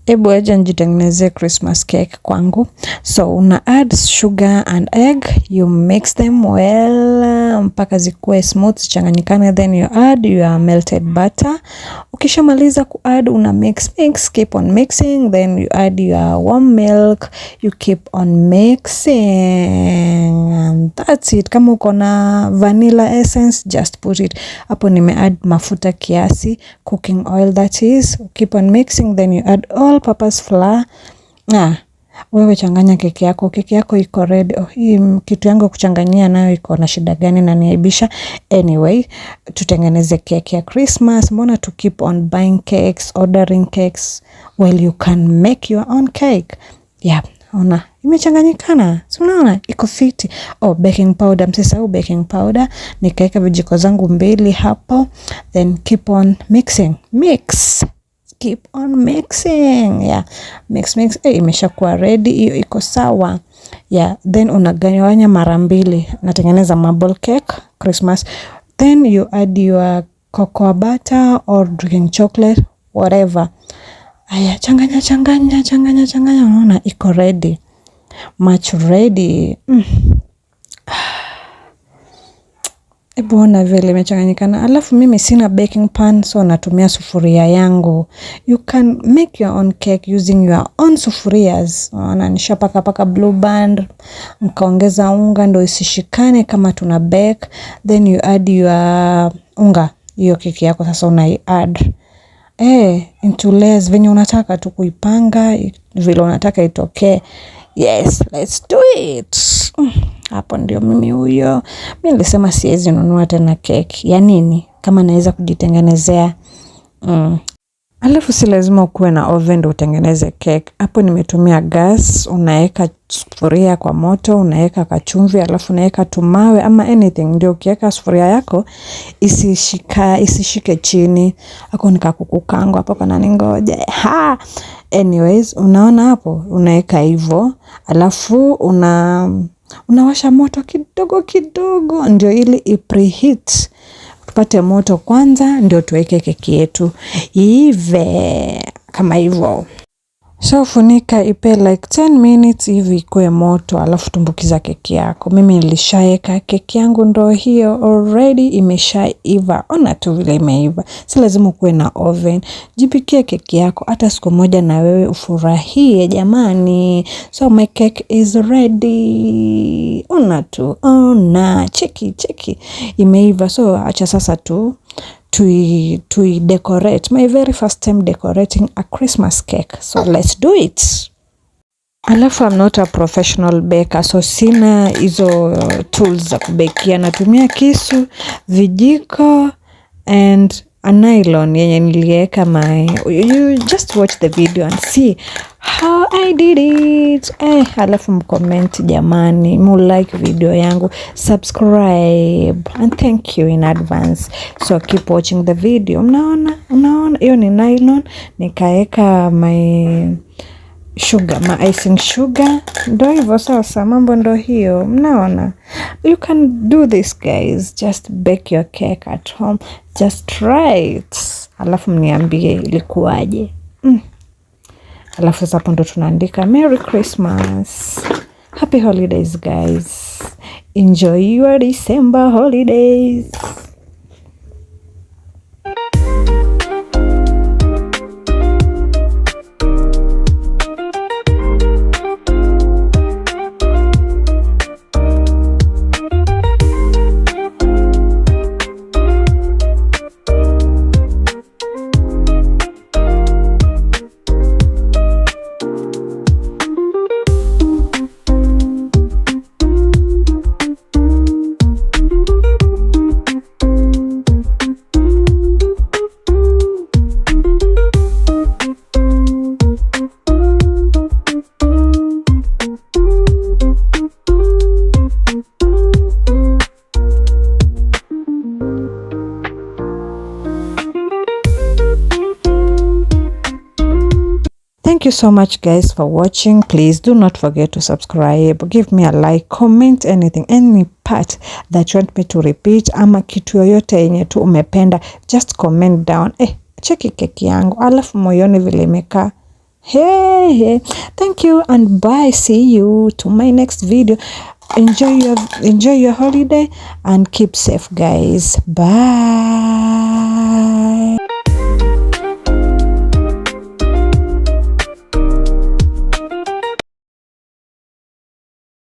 Ebu aja nijitengenezee Christmas cake kwangu. So una add sugar and egg, you mix them well mpaka zikuwe smooth, changanyikane, then you add your melted butter. Ukishamaliza ku add una mix, keep on mixing, then you add your warm milk, you keep on mixing, and that's it. Kama uko na vanilla essence, just put it. Hapo nime add mafuta kiasi, cooking oil that is. Keep on mixing, then you add all purpose flour. Wewe changanya keki yako. Keki yako iko ready. Hii kitu yangu kuchanganyia nayo iko na shida gani na niaibisha? Anyway, tutengeneze keki ya Christmas. Mbona to keep on buying cakes, ordering cakes, while you can make your own cake? Yeah, ona imechanganyikana. Si unaona iko fiti. Baking powder, msisahau baking powder. Nikaeka vijiko zangu 2 hapo. Then keep on mixing. Keep on mixing. Yeah, mix. Imeshakuwa ready, hiyo iko sawa. Yeah, then unagawanya mara 2. Natengeneza marble cake Christmas. Then you add your cocoa butter or drinking chocolate, whatever. Aya, changanya. Unaona iko ready. Much ready. Ebu ona vile imechanganyikana. Alafu mimi sina baking pan, so natumia sufuria yangu. You can make your own cake using your own sufurias. Ona nishapaka Blue Band, nikaongeza unga ndo isishikane kama tuna bake. Then you add your unga, hiyo keki yako sasa unai-add into layers venye unataka tu kuipanga, vile unataka itokee. Yes, let's do it. Hapo ndio mimi huyo. Mimi nilisema siwezi nunua tena keki. Ya nini? Kama naweza kujitengenezea. Alafu si lazima ukuwe na oven ndio utengeneze cake. Hapo nimetumia gas, unaeka sufuria kwa moto, unaeka kachumvi, alafu unaeka tumawe ama anything, ndio ukiweka sufuria yako isishike chini. Hapo nikakuku kangu hapo kana ningoja. Anyways, unaona hapo unaeka hivyo, alafu unawasha moto kidogo ndio ili ipreheat. Tupate moto kwanza ndio tuweke keki yetu ive kama hivyo. So funika ipe like 10 minutes hivi ikuwe moto, alafu tumbukiza keki yako. Mimi nilishaeka keki yangu ndo hiyo already imeshaiva. Ona tu vile imeiva. Si lazima kuwe na oven. Jipikie keki yako hata siku moja na wewe ufurahie jamani. So my cake is ready. Ona tu. Cheki. Imeiva. So acha sasa tu to decorate. My very first time decorating a Christmas cake. So let's do it. Alafu I'm not a professional baker, so sina hizo tools za kubekia. Natumia kisu, vijiko and a nylon yenye nilieka you just watch the video and see how I did it. Alafu mcomment jamani, like video yangu, subscribe, and thank you in advance. So keep watching the video. Unaona hiyo ni nylon, nikaeka my icing sugar. Ndo hivyo sasa, mambo ndo hiyo. Mnaona? You can do this guys. Just bake your cake at home. Just try it. Alafu mniambie ilikuwaje. Alafu sasa hapo ndo tunaandika Merry Christmas. Happy holidays guys. Enjoy your December holidays. Thank you so much guys for watching. Please do not forget to subscribe, give me a like, comment anything, any part that you want me to repeat, ama kitu yoyote yenye tu umependa, just comment down. Cheki keki yangu alafu moyoni vile imekaa. Hey, hey. Thank you and bye. See you to my next video. Enjoy your holiday and keep safe, guys. Bye.